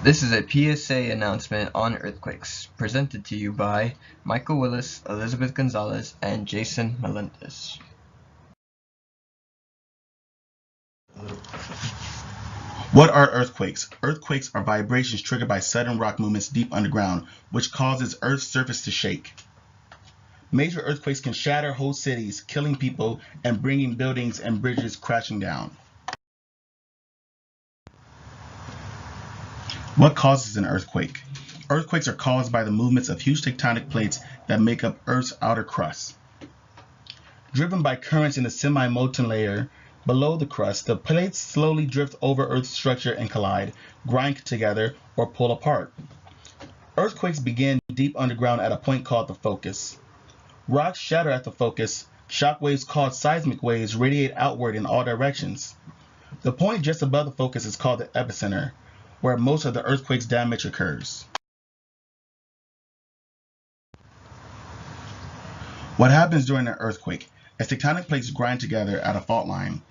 This is a PSA announcement on earthquakes, presented to you by Michael Willis, Elizabeth Gonzalez, and Jason Melendez. What are earthquakes? Earthquakes are vibrations triggered by sudden rock movements deep underground, which causes Earth's surface to shake. Major earthquakes can shatter whole cities, killing people and bringing buildings and bridges crashing down. What causes an earthquake? Earthquakes are caused by the movements of huge tectonic plates that make up Earth's outer crust. Driven by currents in the semi-molten layer below the crust, the plates slowly drift over Earth's structure and collide, grind together, or pull apart. Earthquakes begin deep underground at a point called the focus. Rocks shatter at the focus. Shock waves called seismic waves radiate outward in all directions. The point just above the focus is called the epicenter, where most of the earthquake's damage occurs. What happens during an earthquake? As tectonic plates grind together at a fault line,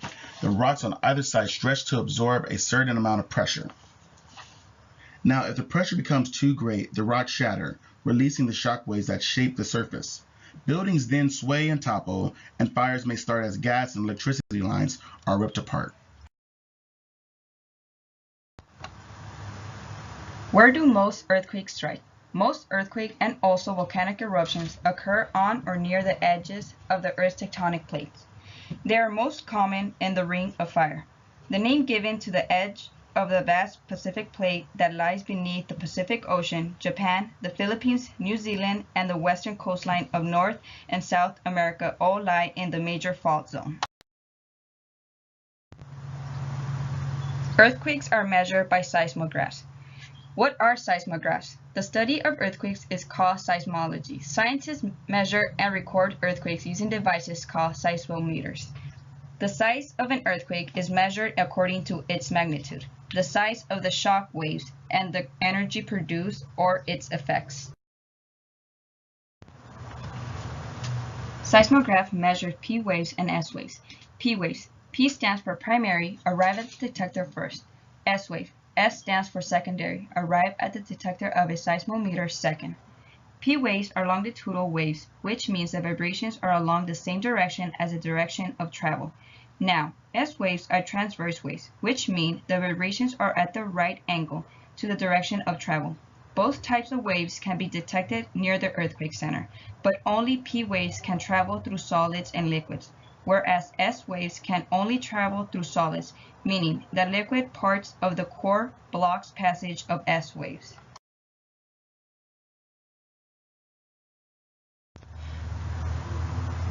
the rocks on either side stretch to absorb a certain amount of pressure. Now, if the pressure becomes too great, the rocks shatter, releasing the shock waves that shape the surface. Buildings then sway and topple, and fires may start as gas and electricity lines are ripped apart. Where do most earthquakes strike? Most earthquakes and also volcanic eruptions occur on or near the edges of the Earth's tectonic plates. They are most common in the Ring of Fire, the name given to the edge of the vast Pacific plate that lies beneath the Pacific Ocean. Japan, the Philippines, New Zealand, and the western coastline of North and South America all lie in the major fault zone. Earthquakes are measured by seismographs. What are seismographs? The study of earthquakes is called seismology. Scientists measure and record earthquakes using devices called seismometers. The size of an earthquake is measured according to its magnitude, the size of the shock waves, and the energy produced or its effects. Seismograph measures P waves and S waves. P waves. P stands for primary, arrive at the detector first. S wave. S stands for secondary, arrive at the detector of a seismometer second. P waves are longitudinal waves, which means the vibrations are along the same direction as the direction of travel. Now, S waves are transverse waves, which mean the vibrations are at the right angle to the direction of travel. Both types of waves can be detected near the earthquake center, but only P waves can travel through solids and liquids, whereas S waves can only travel through solids, meaning the liquid parts of the core blocks passage of S waves.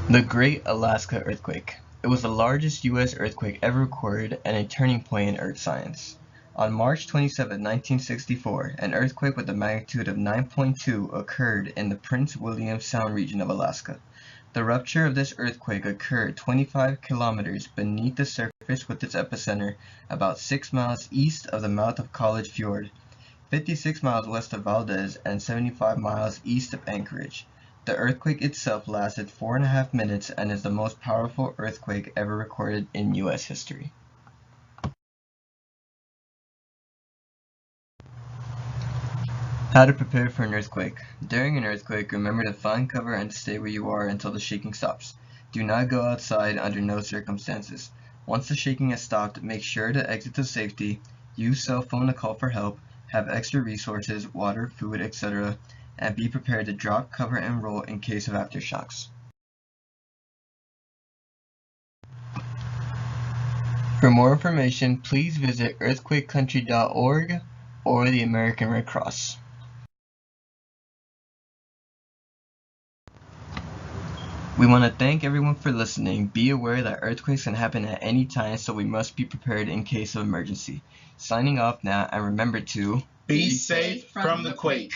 The Great Alaska Earthquake. It was the largest U.S. earthquake ever recorded and a turning point in earth science. On March 27, 1964, an earthquake with a magnitude of 9.2 occurred in the Prince William Sound region of Alaska. The rupture of this earthquake occurred 25 kilometers beneath the surface with its epicenter about 6 miles east of the mouth of College Fjord, 56 miles west of Valdez, and 75 miles east of Anchorage. The earthquake itself lasted 4.5 minutes and is the most powerful earthquake ever recorded in U.S. history. How to prepare for an earthquake. During an earthquake, remember to find cover and stay where you are until the shaking stops. Do not go outside under no circumstances. Once the shaking has stopped, make sure to exit to safety, use cell phone to call for help, have extra resources, water, food, etc., and be prepared to drop, cover, and roll in case of aftershocks. For more information, please visit earthquakecountry.org or the American Red Cross. We want to thank everyone for listening. Be aware that earthquakes can happen at any time, so we must be prepared in case of emergency. Signing off now, and remember to Be safe from the quake.